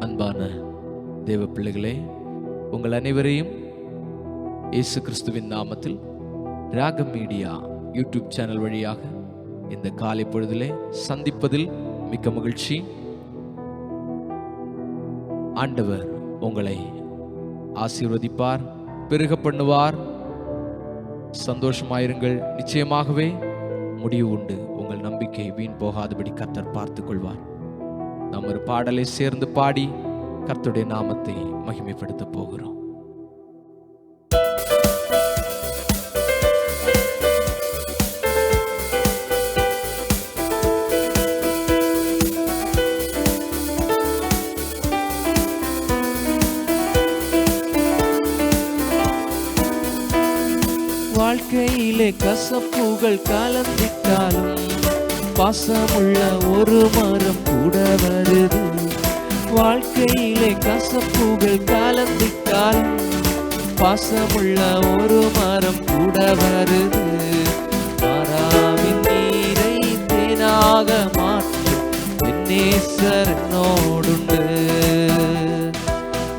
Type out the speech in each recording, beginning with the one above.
அன்பான தேவ பிள்ளைகளே, உங்கள் அனைவரையும் இயேசு கிறிஸ்துவின் நாமத்தில் ராகம் மீடியா யூடியூப் சேனல் வழியாக இந்த காலை பொழுதிலே சந்திப்பதில் மிக்க மகிழ்ச்சி. ஆண்டவர் உங்களை ஆசீர்வதிப்பார், பெருக பண்ணுவார். சந்தோஷமாயிருங்கள். நிச்சயமாகவே முடிவு உண்டு. உங்கள் நம்பிக்கை வீண் போகாதபடி கர்த்தர் பார்த்துக் கொள்வார். நாம் ஒரு பாடலை சேர்ந்து பாடி கர்த்தருடைய நாமத்தை மகிமைப்படுத்த போகிறோம். வாழ்க்கையிலே கசப்புகள் கலந்திட்டாலும் பாசமுள்ள ஒரு மரம் கூட வருது. வாழ்க்கையிலே கசப்புகள் கலந்திட்டாலும் பாசமுள்ள ஒரு மரம் கூட வருது. மாறாவின் நீரை தேனாக மாற்றும் என் நேசர் என்னோடுண்டு.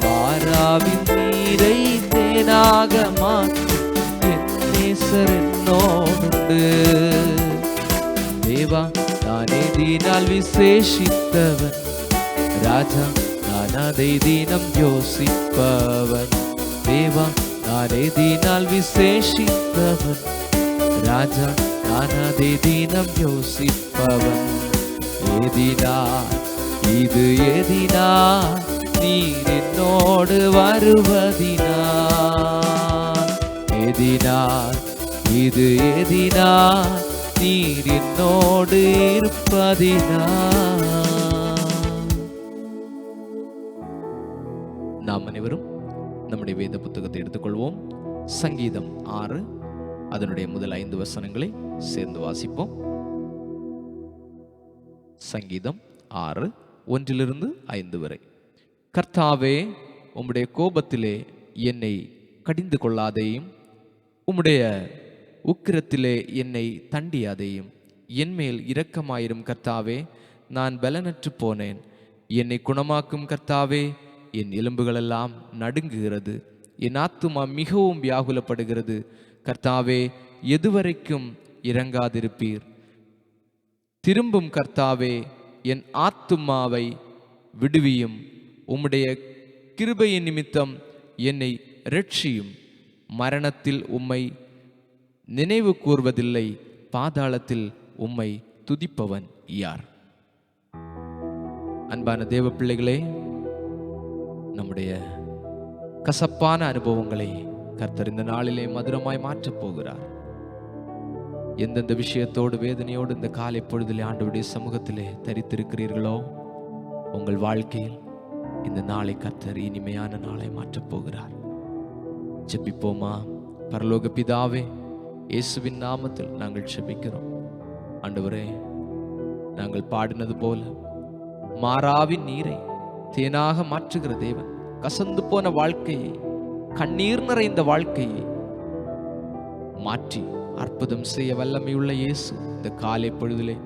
மாறாவின் நீரை தேனாக மாற்றும் என் நேசர் என்னோடுண்டு. தேவா, நான் எதினால் விசேஷித்தவன், ராஜா நான் அதை தினம் யோசிப்பவன். தேவா, நான் எதினால் விசேஷித்தவன், ராஜா நான் அதை தினம் யோசிப்பவன். எதினால் இது எதினால் நீர் என்னோடு வருவதினால். எதினால் இது எதினால் நீர் என்னோடு இருப்பதினால். நாம் அனைவரும் நம்முடைய வேத புத்தகத்தை எடுத்துக்கொள்வோம். சங்கீதம் 6 அதனுடைய முதல் 5 வசனங்களை சேர்ந்து வாசிப்போம். சங்கீதம் 6 1 5 வரை. கர்த்தாவே, உம்முடைய கோபத்திலே என்னை கடிந்து கொள்ளாதேயும், உம்முடைய உக்கிரத்திலே என்னை தண்டியாதேயும். என்மேல் இரக்கமாயிரும் கர்த்தாவே, நான் பலனற்று போனேன். என்னை குணமாக்கும் கர்த்தாவே, என் எலும்புகளெல்லாம் நடுங்குகிறது. என் ஆத்துமா மிகவும் வியாகுலப்படுகிறது. கர்த்தாவே, எதுவரைக்கும் இரங்காதிருப்பீர்? திரும்பும் கர்த்தாவே, என் ஆத்துமாவை விடுவியும். உம்முடைய கிருபையின் நிமித்தம் என்னை இரட்சியும். மரணத்தில் உம்மை நினைவு கூர்வதில்லை, பாதாளத்தில் உம்மை துதிப்பவன் யார்? அன்பான தேவ பிள்ளைகளே, நம்முடைய கசப்பான அனுபவங்களை கர்த்தர் இந்த நாளிலே மதுரமாய் மாற்றப் போகிறார். எந்தெந்த விஷயத்தோடு வேதனையோடு இந்த காலை பொழுதிலே ஆண்டவருடைய சமூகத்திலே தரித்திருக்கிறீர்களோ, உங்கள் வாழ்க்கையில் இந்த நாளை கர்த்தர் இனிமையான நாளை மாற்றப் போகிறார். ஜெபிப்போமா? பரலோக பிதாவே, இயேசுவின் நாமத்தில் நாங்கள் ஜெபிக்கிறோம். ஆண்டவரே, நாங்கள் பாடினது போல மாறாவின் நீரை தேனாக மாற்றுகிற தேவன், கசந்து போன வாழ்க்கையை, கண்ணீர் நிறைந்த வாழ்க்கையை மாற்றி அற்புதம் செய்ய வல்லமையுள்ள இயேசு, இந்த காலை பொழுதிலே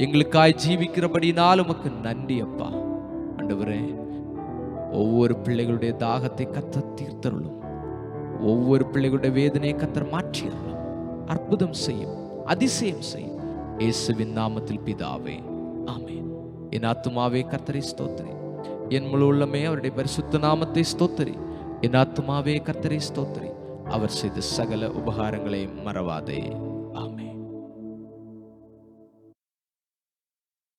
எங்களுக்காய் ஜீவிக்கிறபடினால் உமக்கு நன்றி அப்பா. ஆண்டவரே, ஒவ்வொரு பிள்ளைகளுடைய தாகத்தை கர்த்தர் தீர்த்தருளும். ஒவ்வொரு பிள்ளைகளுடைய வேதனையை கர்த்தர் மாற்றியருளும். அற்புதம் செய்யும், அதிசயம் செய்யும். இயேசுவின் நாமத்தில் பிதாவே, ஆமென். என் ஆத்துமாவே கர்த்தரை ஸ்தோத்திரி, என் முழு உள்ளமே அவருடைய பரிசுத்த நாமத்தை ஸ்தோத்திரி. என் ஆத்துமாவே கர்த்தரை ஸ்தோத்திரி, அவர் செய்த சகல உபகாரங்களை மறவாதே.